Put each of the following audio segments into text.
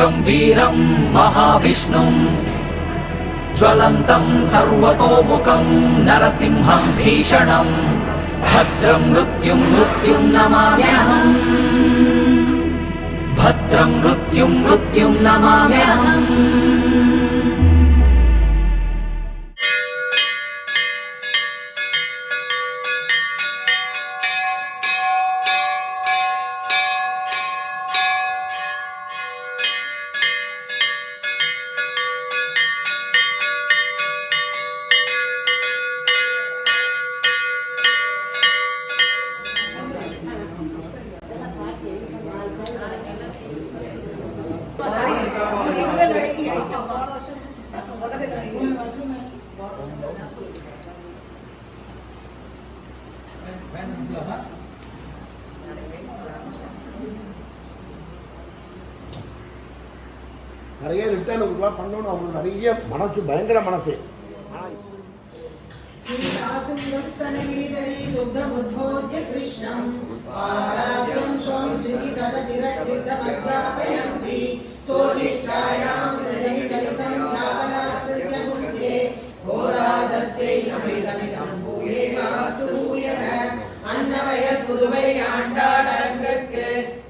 उग्रं वीरं महाविष्णुं ज्वलन्तं सर्वतोमुखं नरसिंहं भीषणं भद्रं मृत्युं नमाम्यहम् भद्रं मृत्युं नमाम्यहम्। நிறைய ரிட்டர்ன் பண்ணணும். அவங்களுக்கு நிறைய மனசு, பயங்கர மனசு. அன்னவயல் புதுவை ஆண்டாள் அரங்கற்கு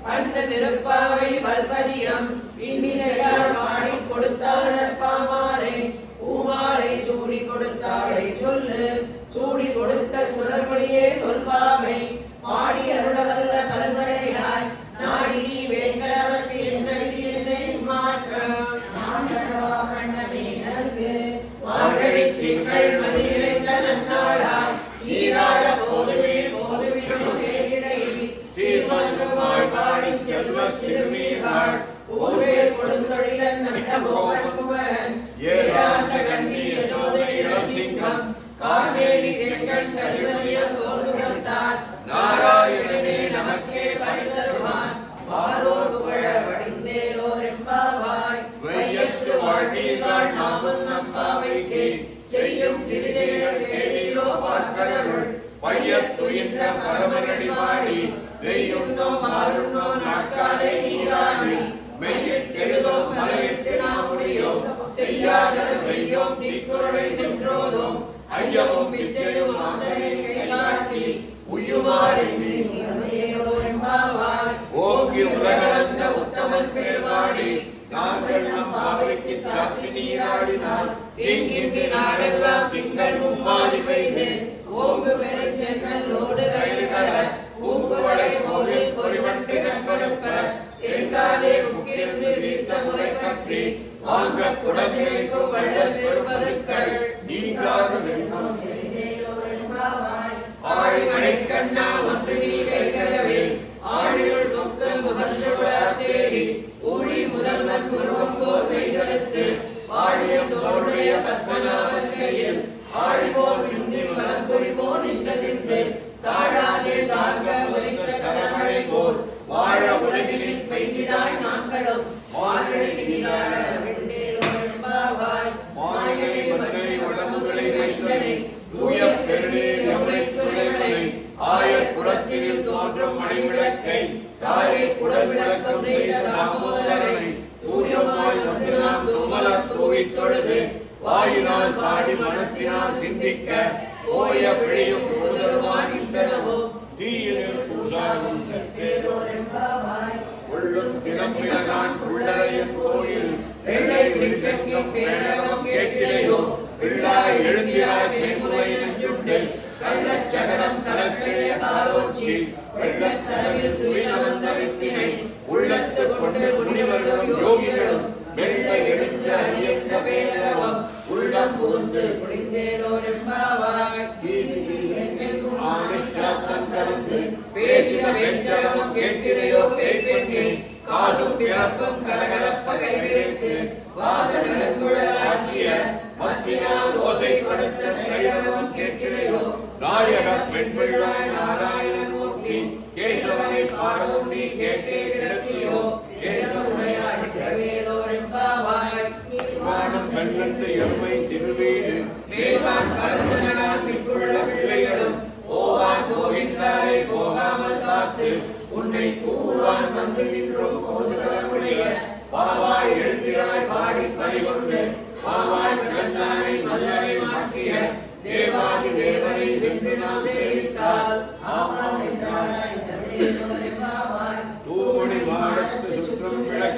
பண்ட திருப்பாவை வல்பதியம் இன்மிசையால் பாடி கொடுத்தாள் பாமாலை பூமாலை சூடி கொடுத்தாளை சொல்லு சூடி கொடுத்த சுடர்மொழியே தொல்பாவை பாடி அருளவல்ல பல்வடையாய் நாடி நீ வேங்கடவர்க்கு என்ன விதி என்னை மாற்றம் மார்கழி திங்கள் மதிநிலைத்த நன்னாளாய் நீராட போதுவீர் சீர்மங்குமாய் பாடி செல்வ சிறுமீர்கள் ஊர்வேல் கொடுந்தொழிலன் நந்த கோவன் குமரன் ஏராந்த கண்டி யசோதை இளஞ்சிங்கம் காசேடி செங்கன் கருவதியம் தோன்றுகத்தான் நாராயணனே நமக்கே பரிதருவான் வாரோர் புகழ வடிந்தேரோர் எம்பாவாய் வையத்து வாழ்வீர்கள் நாமும் நம்பாவைக்கு செய்யும் திருசெயல் கேளீரோ பார்க்கடவுள் பையத்துயின்ற பரமரடி வாடி வெய்யுண்டோ மாறுண்டோ நாட்காலே நீராடி மெய்யிட்டெழுதோம் மலையிட்டு நாமுடியோம் செய்யாதன செய்யோம் தீக்குறளை சென்றோதோம் ஐயமும் பிச்சையும் ஆந்தனை கைகாட்டி உயுமாறி ஓங்கி உலகளந்த உத்தமன் பேர் வாடி நாங்கள் நம் பாவைக்கு சாப்பி நீராடினால் தீங்கின்றி நாடெல்லாம் திங்கள் மும்மாறி பெய்து ஓங்கு பெருஞ்சென்னோடு கயிறுகள பூங்குவளை போரில் பொறிவண்டு கண்படுப்ப தேங்காதே முக்கிருந்து சீர்த்த முறை கற்றி வாங்க குடமேக்கு வள்ளல் பெருமதுக்கள் நீங்காத ஆழி மழைக்கண்ணா ஒன்று நீ கைகளவே ஆழியுள் தொக்கல் முகந்து விழா தேடி ஊழி முதல்வன் உருவம் போல் மெய்கருத்து ஆழிய தோளுடைய பத்மநாபன் கையில் ஆழ்வோர் நின்றில் வலம்புரி போல் நின்றதின்று தாழாதே சார்க உரைத்த சரமழை போல் வாழ உலகினில் பெய்தினாய் நாங்களும் மார்கழி நீராட விண்டேரோம்பாவாய் மாயனை மன்னனை உடம்புகளை வைத்தனை தூய பெருநீர் யமுனை துறைகளை ஆயர் குடத்தினில் தோன்றும் மணிவிளக்கை தாயை குடல் விளக்கம் செய்த தாமோதரனை தூயமாய் வந்து நாம் தூமலர் தூவித் தொழுது வாயினால் பாடி மனத்தினால் சிந்திக்க ஓய பிழையும் போதருவான் இன்றனவோ தீயில் பூசாகும் உள்ளும் சிலம்பிழகான் உள்ளரையின் கோயில் வெள்ளை விழிசங்கும் பேரகம் கேட்கிறையோ பிள்ளாய் எழுந்திராய் தேமுறை நெஞ்சுண்டு கள்ளச்சகடம் கலக்கிழைய காலோச்சி வெள்ளத்தரவில் துயில வந்த வித்தினை உள்ளத்து கொண்டு முனிவர்களும் யோகிகளும் வெள்ள எழுந்து அறியன்ற பேரகம் உள்ளம் பூந்து குடிந்தேரோர் எம்பாவாய் ஆணைச்சாத்தம் கலந்து பேசின வேஞ்சரமும் கேட்கிறையோ பேய்பெண்ணே காதும் பிறப்பும் கலகலப்ப கைவிரித்து வாசகரங்குழலாட்சிய மத்தினால் ஓசை கொடுத்த கைரவம் கேட்கிறையோ நாயக பெண்பிள்ளாய் நாராயணமூர்த்தி கேசவனை பாடவும் நீ கேட்டே கிடத்தியோ கேசவனையாய் திரவேலோர் எம்பாவாய் வானம் கண்ணன்று எருமை சிறுவீடு மேவான் கரஞ்சனகான் மிக்குள்ள பிள்ளைகளும் ஓவான் போகின்றாரை போகாமல் காத்து உன்னை கூவான் வந்து நின்றோம் கோதுகலமுடைய பாவாய்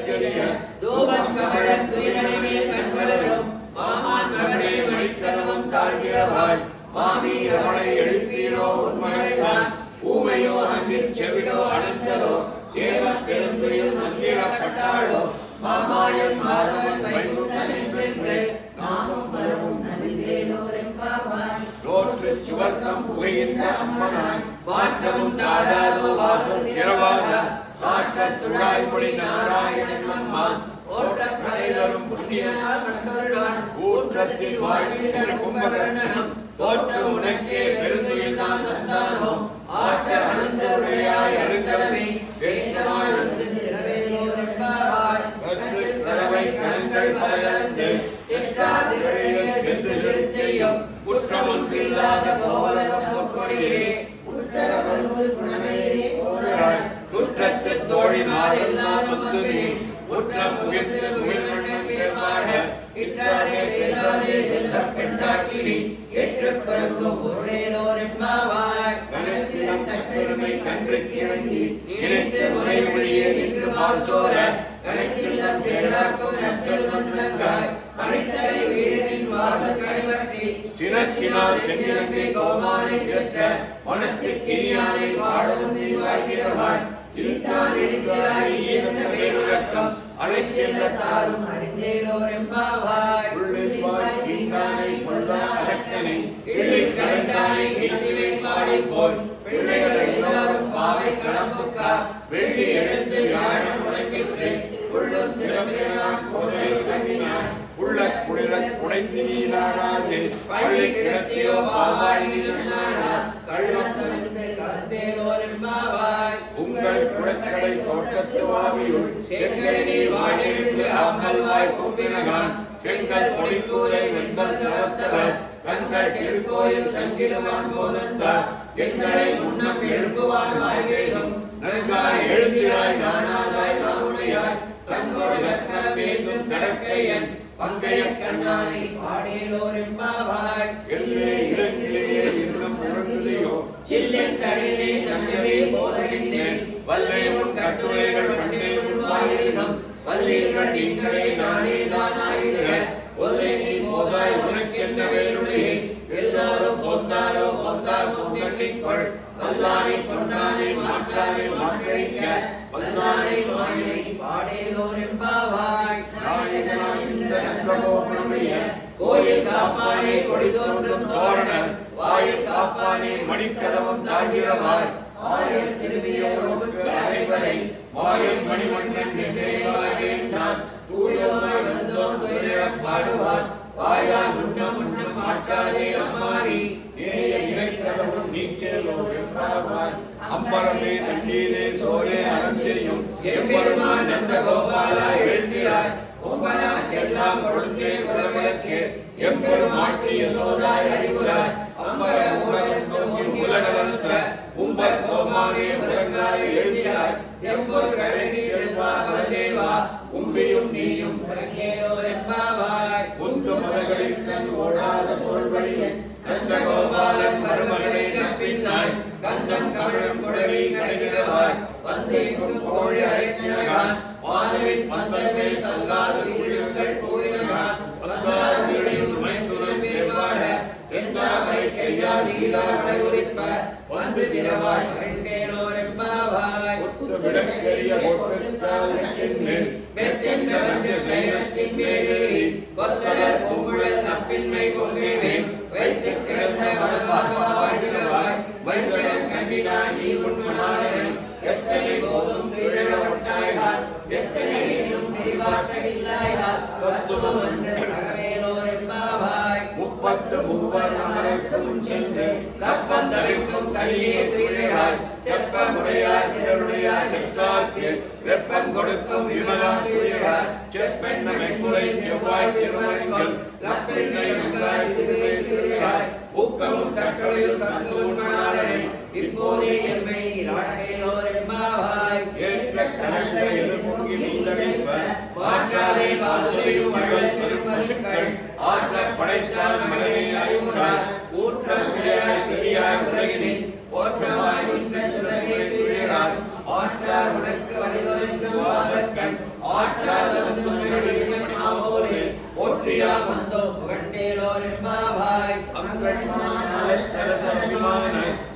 விளக்கெரிய தூபம் கமழத் துயரனை மேல் கண்வளரும் மாமான் மகனே மணிக்கதவம் தாழ்கிறவாய் மாமி ரமணை எழுப்பீரோ உண்மனைதான் ஊமையோ அன்பின் செவிடோ அனந்தரோ தேவ பெருந்துயில் மந்திரப்பட்டாளோ மாமாயன் மாதவன் வைகுந்தன் என்றென்று நாமும் பலவும் நம்பினோரெம்பாவாய் தோற்று சுவர்க்கம் புகைகின்ற அம்மனாய் மாற்றமும் தாழாதோ வாசல் திறவாத சாற்றத் துழாய் மொழி நாராயணன் அம்மான் ஓட்டக் கரைதரும் புண்ணியனால் கண்டொருளான் ஊற்றத்தில் வாழ்கின்ற கும்பகர்ணனம் தோற்று உனக்கே பெருந்துயில் தான் தந்தானோ ஆட்ட அனந்தருடையாய் அருங்கலமே தேற்றமாய் வந்து திரவேலோரெம்பாவாய் கற்று கரவை கணங்கள் பலகலந்து சென்றாதிரையே சென்று திருச்செய்யும் குற்றமொன்றில்லாத கோவலகம் பொற்கொடியே உத்தரவல்குல் குணமேலே ஓராய் குற்றத்து தோழிமார் எல்லாம் வந்துமே குற்றம் புகிர்ந்து புகிழ்வண்ணம் பேர்பாட இட்டாதே பேசாதே செல்லப் பெண்டாட்டினி ஏற்றுக் கொள்ளும் பொருளேலோரெம்பாவாய் கணக்கிடம் தற்பெருமை கன்றுக்கு இறங்கி நினைத்து முறை வழியே நின்று மாற்றோர கணக்கில்லம் சேராக்கும் நச்சல் வந்தங்காய் கணித்தலை வீழின் வாசல் கடைபற்றி சினத்தினால் தென்னிலங்கை கோமானை செற்ற மனத்து கிரியானை பாடவும் நீவாய்கிறவாய் இனித்தான் இருக்கிறாய் இருந்த வேறுலக்கம் அழைக்கின்ற தாரும் அறிந்தேலோரெம்பாவாய் உள்ளில் வாழ்கின்றானை கொல்லா அரக்கனை இழிக் கலைந்தானை இழிவை பாடி போய் பிள்ளைகள் எல்லாரும் பாவை களம்புக்கா வெள்ளி எழுந்து யாழம் உறங்கிற்று உள்ளும் சிறப்பேனான் கோதை கண்ணினார் உள்ள குளிரக் குடைந்து நீராடாது பள்ளி கிடத்தியோ பாவாய் இருந்தானா கள்ளம் தவிர்த்து கலந்தேலோரெம்பாவாய் உங்கள் குளக்கடை தோட்டத்து வாவியுள் செங்கழனி வாழிருந்து அம்மல்வாய் கும்பினகான் செங்கல் பொடிக்கூரை வெண்பல் தகர்த்தவர் தங்கள் திருக்கோயில் சங்கிடுவான் போதந்தார் எங்களை முன்னம் எழுப்புவான் வாய்வேகம் நன்காய் எழுந்திராய் நானாதாய் நாவுடையாய் தங்கோடு சக்கர வேண்டும் தடக்கையன் பங்கைய கண்ணானை பாடேலோரெம்பாவாய் எல்லே இளங்கிலேயே இன்னும் உணர்ந்ததையோ சில்லென் கடலே தம்மையே போதகின்றேன் வல்லை உன் கட்டுரைகள் பண்டே உள்வாயிரம் வல்லீர்கள் நீங்களே நானே தான் ஆயிடுக ஒல்லை நீ போதாய் உனக்கென்ன வேறுடைய எல்லாரும் போந்தாரோ போந்தார் பொங்கண்ணிக்கொள் வல்லானை கொண்டானை மாற்றானை மாற்றழிக்க வல்லானை மாயினை பாடேலோரெம்பாவாய் நாயகனாய் இந்த நந்தகோபனுடைய கோயில் காப்பானே கொடி தோன்றும் தோரணம் வாயில் காப்பானே மணிக்கதவம் தாழ்கிறவாய் ஆயிரம் சிறுமியோருக்கு அரைவரை மாயன் மணிமன்னன் நினைவாகேன் நான் தூயோமாய் வந்தோம் துயரப் பாடுவான் வாயால் உண்ணம் உண்ணம் மாற்றாதே அம்மாரி ஏய இறைக்கதவும் நீக்கேலோ வெம்பாவாய் அம்பரமே தண்ணீரே சோரே அறந்தேயும் எம்பெருமான் நந்த கோபாலா எழுந்திராய் ஒம்பனா எல்லாம் கொடுத்தே உலகே எம்பெருமாட்டி யசோதாய் அறிவுராய் அம்பர உலகத்து உலகத்த உம்பர் கோமாவே உலகாய் எழுந்திராய் செம்பொர் கழனி செல்வா பரதேவா உம்பியும் நீயும் உலகேலோரெம்பாவாய் உந்து மதகளில் கண் ஓடாத தோல்வழியன் நந்த கோபாலன் மருமகளை நப்பின்னாய் கந்தம் கமழும் குடவி கடைகிறவாய் வந்தேக்கும் கோழி அழைத்தனகான் மாதவின் பந்தல் மேல் தங்காது இழுக்கள் போயினகான் வந்தார் வீழில் மைந்துரம் மேற்பாட எந்தாவை கையால் ஈரா வடகுறிப்ப வந்து பிறவாய் கண்டேலோரெம்பாவாய் விளக்கெரிய பொருட்கால் எண்ணில் மெத்தென்ற வந்து சைவத்தின் மேலேறி கொத்தலர் பொங்குழல் நப்பின்மை பொங்கேவே வைத்து கிடந்த வளவாக வாய்கிறவாய் வைகடம் கண்டினாய் நீ உண்மனாளரை எத்தனை போதும் பிறழ ஒட்டாய்கால் எத்தனை இன்னும் பிரிவாட்டமில்லாய்கால் தத்துவம் என்ற தகவேலோரெம்பாவாய் முப்பத்து மூவர் அமரக்கும் சென்று கப்பம் தவிர்க்கும் கலியே துயிலாய் செப்பமுடையாய் திரளுடையாய் செத்தார்க்கு வெப்பம் கொடுக்கும் விமலா துயிலாய் செப்பெண்ண மென்முறை செவ்வாய் சிறுவர்கள் லப்பினை நங்காய் திருவே துயிலாய் ஊக்கமும் கட்டளையில் தந்து உண்மனாளரை இப்போதே எம்மை ராட்டேலோரெம்பாவாய் ஏற்ற கலந்த எதிர்பொங்கி நீந்தடைப்ப மாற்றாதே காதலையும் அழல் பெரும்பசுக்கள் ஆற்ற படைத்தால் மகனை அறிவுறார் ஊற்றம் விளையாய் பெரியாய் உலகினை போற்றமாய் இந்த சுடரே துயிலாய் ஆற்றார் உனக்கு வழிதொலைக்கும் வாசக்கண் ஆற்றாத வந்து நடுவிலே மாவோலே போற்றியா வந்தோ புகண்டேலோர் என்பாவாய்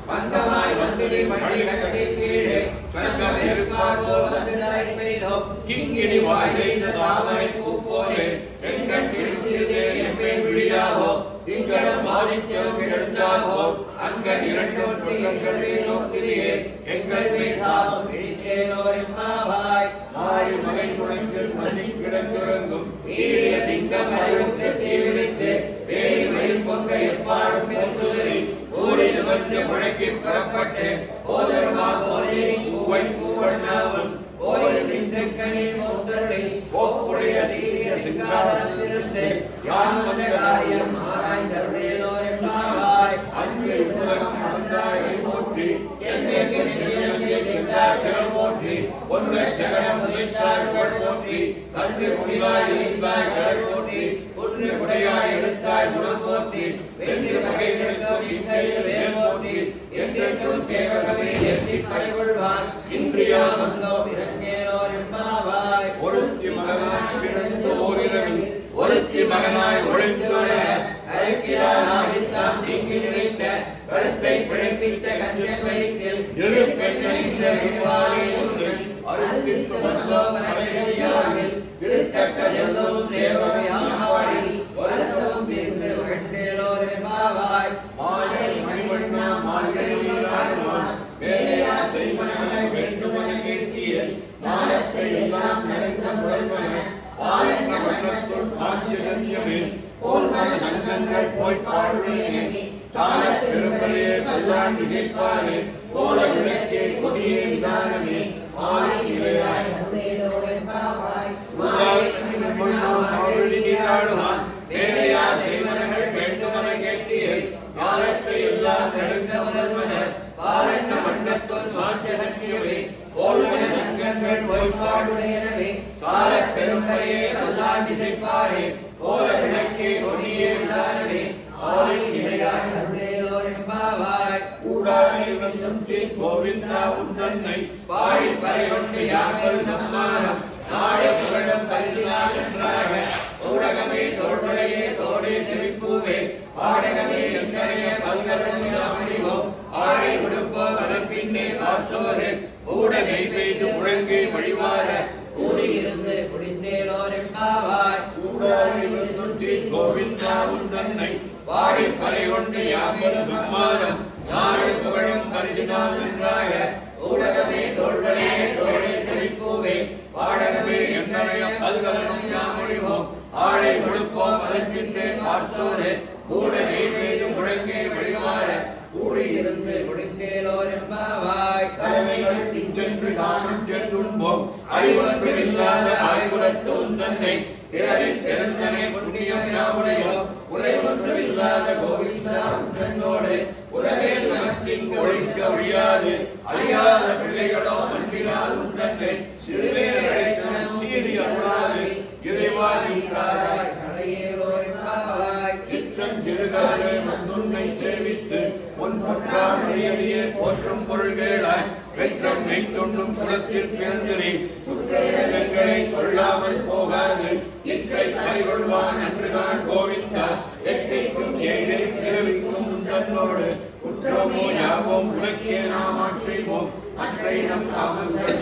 பங்கமாய் வந்திடி மணி கட்டி கீழே கங்கமேற்பார்வோர் வந்து நரை பெய்தோ கிங்கிணி வாய்ந்த தாமரை பூப்போலே எங்கள் சிறுசிறுதே எம்பேன் விழியாவோ திங்களும் ஆதித்யம் கிடந்தாவோ அங்கள் இரண்டொன்று எங்கள் மேல் நோக்கிறியே எங்கள் மேல் சாபம் இழித்தேலோர் என்பாவாய் ஆய் மலை முழங்கில் மணி கிடந்துறங்கும் சீரிய சிங்கம் அறிவுற்று தீவிழித்து வேறு மயில் பொங்க எப்பாடும் பெருந்துதறி ஊரில் வந்து முழக்கி புறப்பட்டு போதருமா போலேரி பூவை பூவண்ணாவும் கோயில் நின்றக்கணி மூத்தத்தை போக்குடைய சீரிய சிங்காரத்திலிருந்து யான் வந்த காரியம் ஆராய்ந்தருளேலோர் என்பாவாய் அன்று உலகம் அந்தாயை போற்றி என்னைக்கு நினைவிலே சிங்காச்சலம் போற்றி ஒன்றை ஜெகடம் உதைத்தார்கள் போற்றி கன்று முடிவாய் இருந்தாய் கடல் போற்றி குன்று உடையாய் எடுத்தாய் குணம் போற்றி வெற்றி வகை விளக்கம் இன்கையில் வேல் போற்றி என்றென்றும் சேவகமே எத்தி படைகொள்வான் இன்றியா வந்தோ இறங்கேலோர் என்பாவாய் ஒருத்தி மகனாய் பிறந்து ஓரிரவில் ஒருத்தி மகனாய் ஒழிந்துள்ள அழைக்கிறான் நீங்கி நிறைந்த கருத்தை பிழைப்பித்த கஞ்சன் வயிற்றில் இரு பெண்களின் விடுவாரே ஒன்று அருந்தித்து வந்தோவனையாவில் விடுத்தக்க செல்வமும் தேவமையாடி வருத்தமும் தீர்ந்து வென்றேலோர் என்பாவாய் மாலை மணிவண்ணா மால்களிலாடுவான் வேலையா செய்வனாய் வேண்டுமென கேட்டிய மாலத்தை எல்லாம் நடந்த முதல்வன பாலன வண்ணத்துள் ஆட்சி சத்தியமே போர்மன சங்கங்கள் போய் பாடுவேனே சால பெருமையே பல்லாண்டு சேர்ப்பானே போல விளக்கே கொடியே விதானமே மாறி இளையாய் மாவழியாடுவான் வேலையா செய்வனங்கள் வேண்டுமென கேட்டிய காலத்தை எல்லாம் நடந்த முதல்வன பாலன வண்ணத்துள் ஆட்சி சத்தியமே போல்வன சங்கங்கள் பொய்ப்பாடுடையனவே சால பெரும்பையே நல்லாண்டி செய்ப்பாரே போல விளக்கே கொடியே விதானமே ஆய் நிலையாய் அருளேலோர் என்பாவாய் கூடாரை வந்தம் சே கோவிந்தா உந்தன்னை பாடி பறையொன்று யாங்கள் சம்மானம் நாடு புகழும் பரிசிலாக ஊடகமே தோள்வளையே தோடே செவிப்பூவே பாடகமே என்னுடைய பல்கரும் யாமணிவோம் ஆழை கொடுப்போம் அதன் பின்னே வாசோரு ஊடகை பெய்து முழங்கை வழிவார கூடியிருந்து குடிந்தேலோர் என்பாவாய் கூடாரை வந்தம் சே கோவிந்தா உந்தன்னை பாடி பறையொன்று யாங்கள் சம்மானம் நாடு புகழும் பரிசிலாக ஊடகமே தோள்வளையே தோடே செவிப்பூவே பாடகமே என்னுடைய பல்கரும் யாமணிவோம் ஆழை கொடுப்போம் அதன் பின்னே வாசோரு ஊடகை பெய்து முழங்கை வழிவார கூடியிருந்து குடிந்தேலோர் என்பாவாய் தலைமைகள் சென்று தானம் சென்றுண்போம் அறிவொன்று இல்லாத ஆய்குலத்து உந்தன்னை பிறரின் பெருந்தனை புண்ணியம் யாவுடையோ உரை ஒன்று இல்லாத கோவிந்தா உந்தன்னோடு உறவேல் நமக்கிங்கு ஒழிக்க ஒழியாது அறியாத பிள்ளைகளோ அன்பினால் உந்தன்னை சிறுவே அழைத்த சீறி அருளாது இறைவாதிக்காராய் கலையேலோர் என்பாவாய் சிற்றம் சிறுகாலே வந்துன்னை சேவித்து உன் பொற்றாமையடியே போற்றும் பொருள்களாய் வெற்றம் மெய்த்தொண்ணும் குலத்தில் பிறந்திரி குற்றங்களை கொள்ளாமல் போகாது இற்றை பறிகொள்வான் அன்றுதான் கோவிந்தா எட்டைக்கும் ஏழை பிறவிக்கும் உந்தன்னோடு குற்றமோ யாவோம் உலக்கே நாம் ஆட்சேவோம் அன்றை நம் காமங்கள்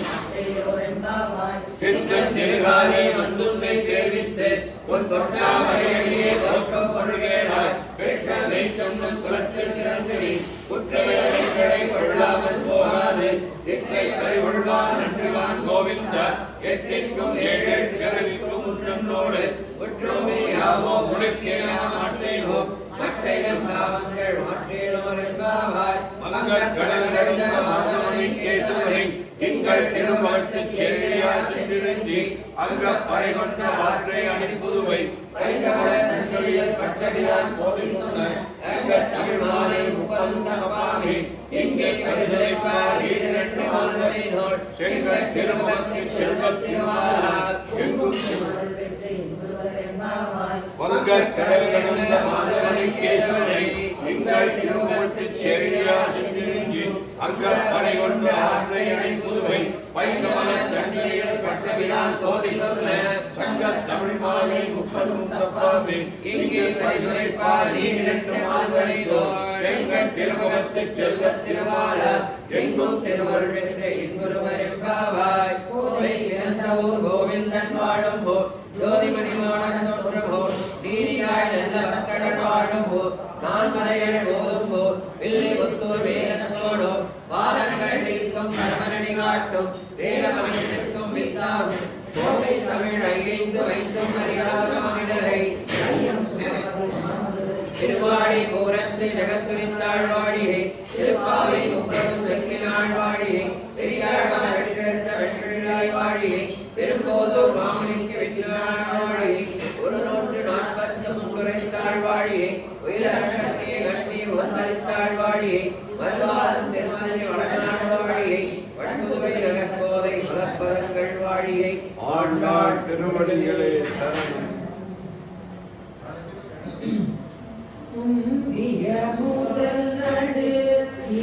திருகாலே வந்துன்னை சேவித்து உன் தொட்டாமரையடியே தோற்ற பொருள்களாய் பெற்ற மெய்த்தொண்ணும் குலத்தில் பிறந்திரி குற்றங்களை கொள்ளாமல் போகாது இற்றை பறிகொள்வான் அன்றுதான் கோவிந்தா எட்டிற்கும் ஏழை பிறவிக்கும் உன்னோடு குற்றமே யாவோம் உலக்கே நாம் ஆட்சேவோம் மற்றையும் காமங்கள் மாற்றேலோர் என்பாவாய் மங்கக் கடல் நடந்த மாதவனை கேசுவனை எங்கள் திருமகத்து கேளியா சென்றிருந்தி அங்க பறை கொண்ட ஆற்றை அணி புதுவை கைகமல நன்கொழியல் பட்டபிரான் போதை சொன்ன எங்க தமிழ் மாலை முப்பதுண்ட கபாமி எங்கே பரிசுரைப்பார் ஈரண்டு மாந்தரினோள் செங்கல் திருமுகத்தில் செல்வத் திருமாலார் எங்கும் வங்கக் கடல் கடந்த மாதவனை கேசுவனை எங்கள் திருமுகத்து கேளியா சென்றிருந்தி அங்க பறை கொண்ட ஆற்றை அணி புதுவை பைங்கமல தண்ணீரில் பட்டபிரான் போதை சொன்ன தமிழ் மாலை 30 தப்பாமே இங்கே பரிசுரைப்பார் நீரிரண்டு மால்வரைதோ எங்கள் திருமுகத்து செல்வத் திருமால எங்கும் திருவருள் என்ற இன்புருவரெம்பாவாய் கோவை பிறந்த ஊர் கோவிந்தன் வாழும் ஊர் ஜோதிமணிமான தோற்றம் ஊர் நீதியாய் நல்ல பக்தர்கள் வாழும் ஊர் நான்மறைகள் ஓதும் ஊர் பிள்ளை ஒத்தூர் வேதத்தோடு பாதங்கள் நீக்கும் பரமனடி காட்டும் வேதமணித்திற்கும் வித்தாகும் கோவை தமிழ் ஐந்து வைத்தும் அறியாத மனிதரை திருவாடி கோரத்து ஜகத்துரித்தாள் வாழியை திருப்பாவை 30 செக்கினாள் வாழியை பெரியாழ்வார் வென்றெடுத்த வெற்றிழாய் வாழியை பெரும்போதூர் மாமணிக்கு வெற்றியான வாழியை 143 முன்னுரைத்தாள் வாழியை உயிரடக்கத்தை கட்டி உணர்ந்தளித்தாள் வாழியை வருவாரும் திருமலை வடநாடு வாழியை வடமுதுவை ஜகத்கோதை மலப்பதங்கள் வாழியை ஆண்டாள் திருவடிகளே சரணம். உந்திய முதல் நடு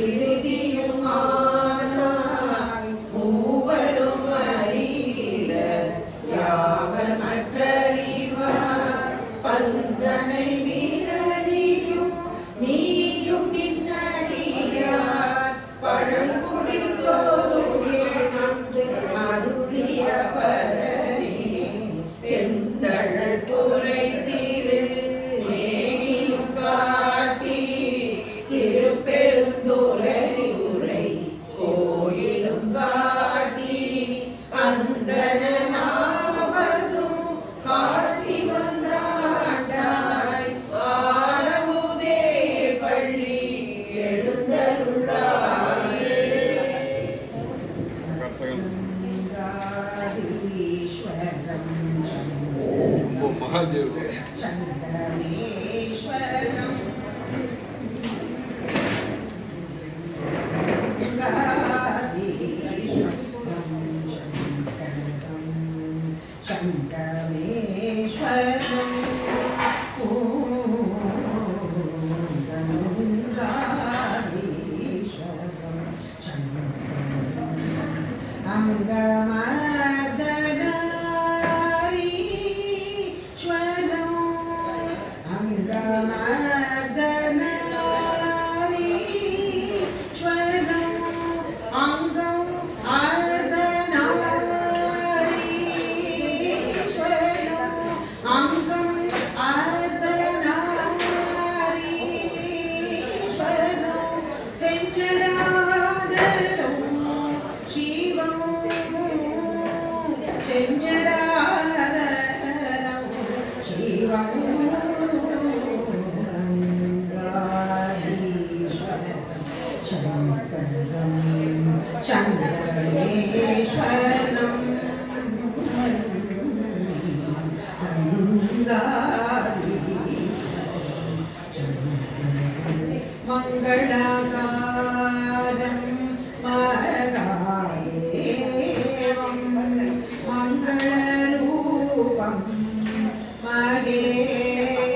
இறுதியும் ஆனாய் மூவரும் அறிகிற யாவர் மற்றறிவார் பந்தனை மீறலியும் நீயும் நின்னடியார் பழங்குடில் தோறும் வந்து அருளிய பரணி செந்தழல் துறை திரு திருப்பெருந்துறை உரை கோயிலும் காட்டி அந்தனாவதும் காட்டி வந்தாண்டாய் ஆரமுதே பள்ளி எழுந்தருளாயே சங்கரேஸ்வரம் சங்கரேஸ்வரம் அங்கமர்தனாரீஸ்வரம் அங்கமர்தனாரீஸ்வரம் அங்கம் அர்தனாரீஸ்வரம் அங்கம் அர்தனாரீஸ்வரம் செஞ்சடாதரும் சிவம் செஞ்சடாதரும் சிவம் சங்கரேஸ்வரம் மங்களாகாரம் மகாதேவம் மங்களரூபம்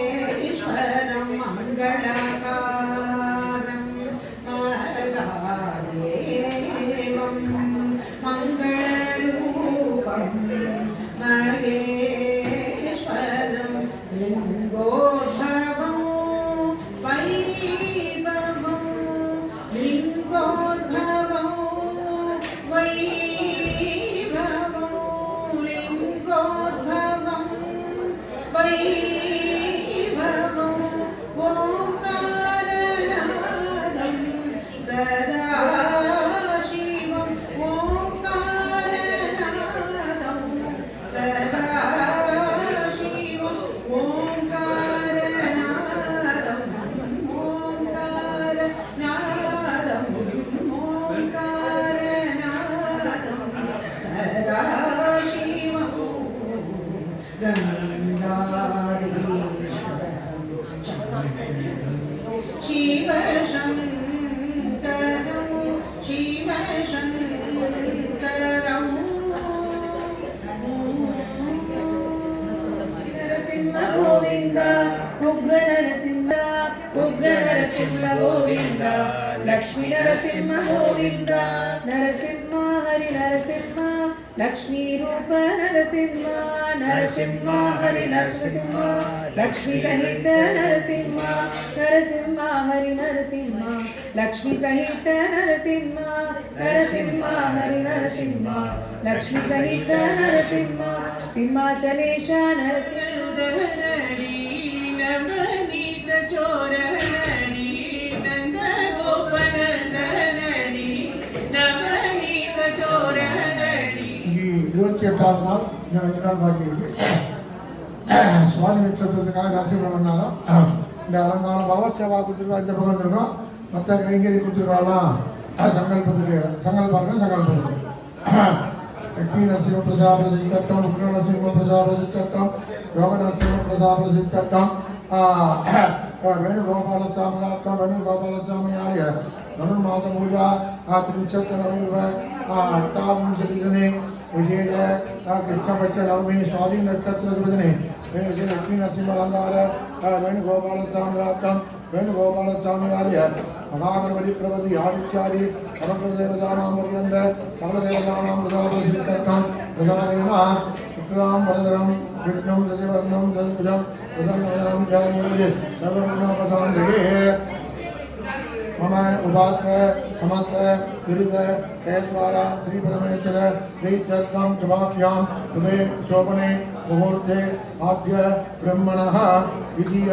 மகேஸ்வரம் மங்களாகாரம் மகாதேவம் மங்களரூபம் மகேஸ்வரம் லிங்கோத்பவம் வைபவம் லிங்கோத்பவம் வைபவம் லிங்கோத்பவம் வைபவம் ஓங்காரநாதம் சதாசிவம் ஓங்காரநாதம் சதாசிவம் ஓங்காரநாதம் ஓங்காரநாதம் ஓங்காரநாதம் சதாசிவம் கந்தாரீஸ்வரம் சிவசங்கரம் சிவசங்கரம் நரசிம்ம கோவிந்த உக்ர நரசிம்ம உக்ர நரசிம்ம கோவிந்த லக்ஷ்மி நரசிம்ம கோவிந்த நரசிம்ம ஹரி நரசிம்ம लक्ष्मी रूप नरसिंह नरसिंह हरि नरसिंह लक्ष्मी सहित नरसिंह नरसिंह हरि नरसिंह लक्ष्मी सहित नरसिंह नरसिंह हरि नरसिंह लक्ष्मी सहित नरसिंह सिंहाचलेश नरसिंह नवनीत चोरहरि नंद गोपनंदनरि नवनीत चोरहरि 28வது நாள் நாள் பாக்கி இருக்கு. சுவாமி நட்சத்திரத்துக்காக நரசிம்மன் வந்தாலும் இந்த அலங்காரம் பகவத் சேவா கொடுத்துருக்கோம். இந்த பக்கம் வந்திருக்கோம். மற்ற கைங்கறி கொடுத்துருக்கலாம். சங்கல்பத்துக்கு சங்கல்பாங்க சங்கல்பத்துக்கு லக்ஷ்மி நரசிம்ம பிரஜா பிரசித்தம் உக்ர நரசிம்ம பிரஜா பிரசித்தம் யோக நரசிம்ம பிரஜா பிரசித்தம் வேணுகோபால சாமிநாத்தம் வேணுகோபால சாமியாய धनुर्मास पूजा त्रिंशत्तरमेव अष्टाविंशतिदिने विशेष कृष्णपक्ष नवमी स्वामी नक्षत्रदिने लक्ष्मी नरसिंहालंकार वेणुगोपाल साम्राज्यम वेणुगोपाल स्वामी महागणपति प्रभृति आदित्यादि समग्रदेवतानां पर्यन्त सकलदेवतानां प्रसादसिद्धर्थं प्रसादेन शुक्लां वरदरं विष्णुं दशवर्णं चतुर्भुजं प्रसन्नवदनं ध्यायेत् सर्वविघ्नोपशान्तये मम उपात समस्त गिरिध द्वारा श्री परमेश्वर श्री चर्कम शुभाभ्यां शुभे शोभने मुहूर्ते आद्य ब्रह्मणः विजय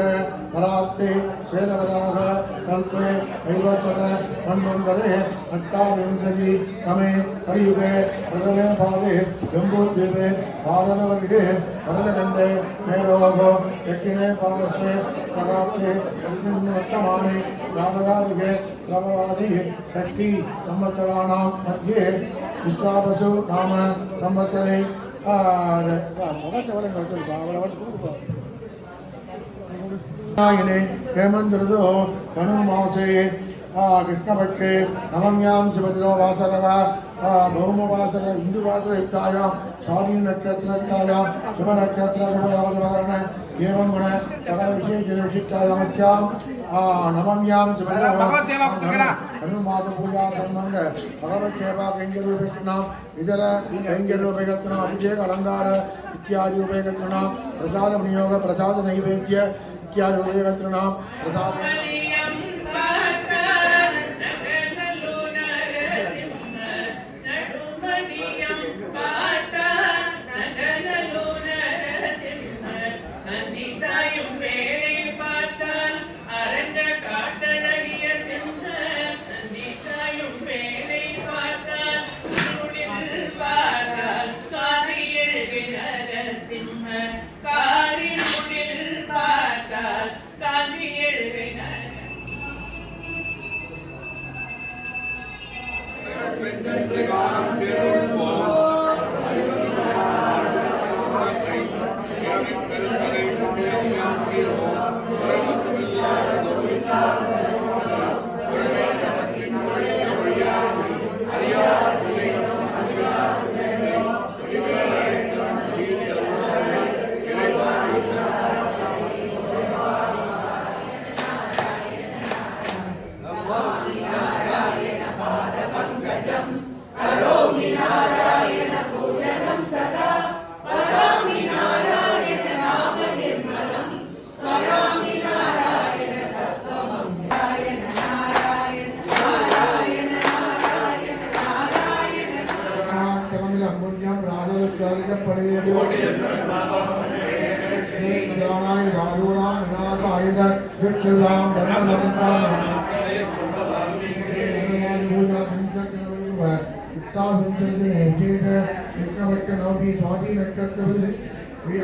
परास्ते श्वेतपराग कल्पे वैवस्वत मन्वन्तरे अष्टाविंशति तमे कलियुगे प्रथमे पादे जम्बूद्वीपे भारतवर्षे भरतखण्डे मेरोगो दक्षिणे पार्श्वे शताब्दे तस्मिन् वर्तमाने यावदादिके प्रभवादि षष्टि संवत्सराणां मध्ये विश्वावसु नाम संवत्सरे हेमंत ऋतु धनुर्मासे कृष्णपक्षे नवम्यां शिवतिरो वासरः भौमवासर हिन्दुवासरयुक्तायां स्वाधी नक्षत्रयुक्तायां शुभनक्षत्रशुभयोगवर्ण एवं गुण सकलविशेषविशिष्टायां नवम्यां शिवतिरो धनुर्मास पूजा संबंध भगवत सेवा कैंकर्योपेक्षणाम् इतर कैंकर्योपेक्षणाम् अभिषेक अलंकार इत्यादि उपेक्षणाम् प्रसाद विनियोग प्रसाद नैवेद्य इत्यादि उपेक्षणाम् प्रसाद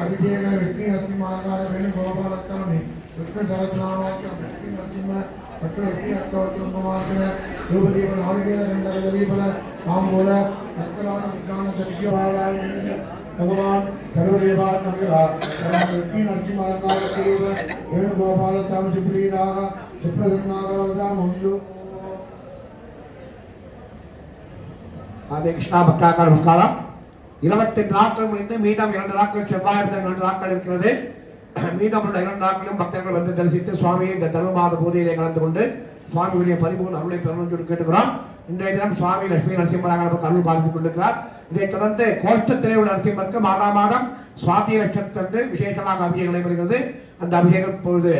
अभिषेक लक्ष्मी नरसिंहालंकार वेणुगोपाल स्वामी कृष्ण सहस्रनामाख्यं लक्ष्मी नरसिंह भट्ट लक्ष्मी अष्टोत्तरमार्गण रूपदीप नारिकेल गंधकदीपल तांबूल अक्षराण विज्ञान सत्यवाराय भगवान सर्वदेवात्मक लक्ष्मी नरसिंहालंकार वेणुगोपाल स्वामी सुप्रीराग सुप्रसन्नागवरदा मुंडु आदि कृष्णा भक्ताकार नमस्कारम 28 நாட்கள் முடிந்து மீதம் 2 நாட்கள் செவ்வாய் 2 நாட்கள் இருக்கிறது. மீதம் 2 நாட்களும் பக்தர்கள் வந்து தரிசித்து சுவாமியை இந்த தனுர்மாத பூஜையிலே கலந்து கொண்டு சுவாமியுடைய பரிபூர்ண அருளை பெறணும் கேட்டுக்கிறோம். இன்றைய தினம் சுவாமி லட்சுமி நரசிம்மராக நமக்கு அருள் பாலித்துக் கொண்டிருக்கிறார். இதைத் தொடர்ந்து கோஷ்டத்திலே உள்ள நரசிம்மருக்கு மாதம் சுவாதி நட்சத்திரத்தன்று விசேஷமாக அபிஷேகம் நடைபெறுகிறது. அந்த அபிஷேகம் இப்பொழுது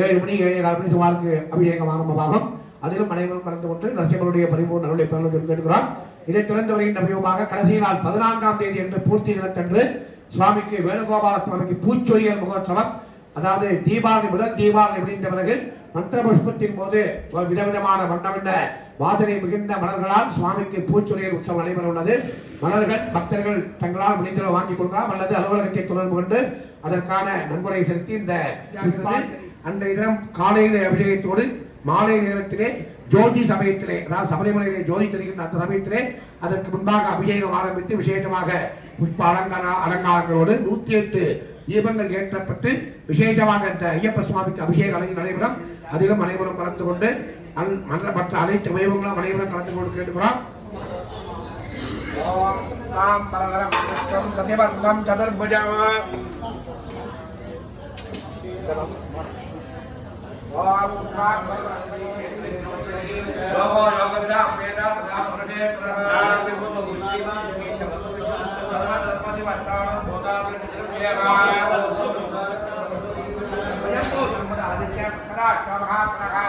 7 மணி 7:15 மணி சுமாருக்கு அபிஷேகம் ஆரம்பமாகும். அதிலும் அனைவரும் கலந்து கொண்டு நரசிம்மருடைய பரிபூர்ண அருளை பெறலாம் கேட்கிறோம். இதைத் தொடர்ந்து வருகின்ற விதமாக கடைசி நாள் 14ஆம் தேதி என்று பூர்த்தி தினத்தன்று சுவாமிக்கு வேணுகோபால சுவாமிக்கு பூச்சொரியல் மகோத்சவம், அதாவது தீபாவளி முதல் தீபாவளி முடிந்த பிறகு மந்திர புஷ்பத்தின் போது விதவிதமான வண்ண வாசனை மிகுந்த மலர்களால் சுவாமிக்கு பூச்சொரியல் உற்சவம் நடைபெற உள்ளது. மலர்கள் பக்தர்கள் தங்களால் முடிந்தளவு வாங்கிக் கொள்ளலாம் அல்லது அலுவலகத்தை தொடர்பு கொண்டு அதற்கான நன்கொடை செலுத்தி இந்த அன்றைய தினம் காலையிலே அபிஷேகத்தோடு மாலை நேரத்திலே ஜோதி சமயத்திலே, அதாவது சபரிமலையிலே ஜோதி தெரிகின்ற அந்த சமயத்திலே அதற்கு முன்பாக அபிஷேகம் ஆரம்பித்து விசேஷமாக புஷ்ப அலங்காரங்களோடு 108 தீபங்கள் ஏற்றப்பட்டு விசேஷமாக இந்த ஐயப்ப சுவாமிக்கு அபிஷேக அலையில் நடைபெறும். அதிலும் அனைவரும் கலந்து கொண்டு மற்ற அனைத்து வைபவங்களும் அனைவரும் கலந்து கொண்டு கேட்டுக்கிறோம். சத்யவர்ணம் சதுர்புஜம் யோகோ யோகவிதாம் வேதாம் பிரதே சர்வதர்மதி வர்த்தானம் போதாத்ரி நிர்வேகா யோ சர்வதா ஆதித்ய கடாட்ச மகாப்ரகா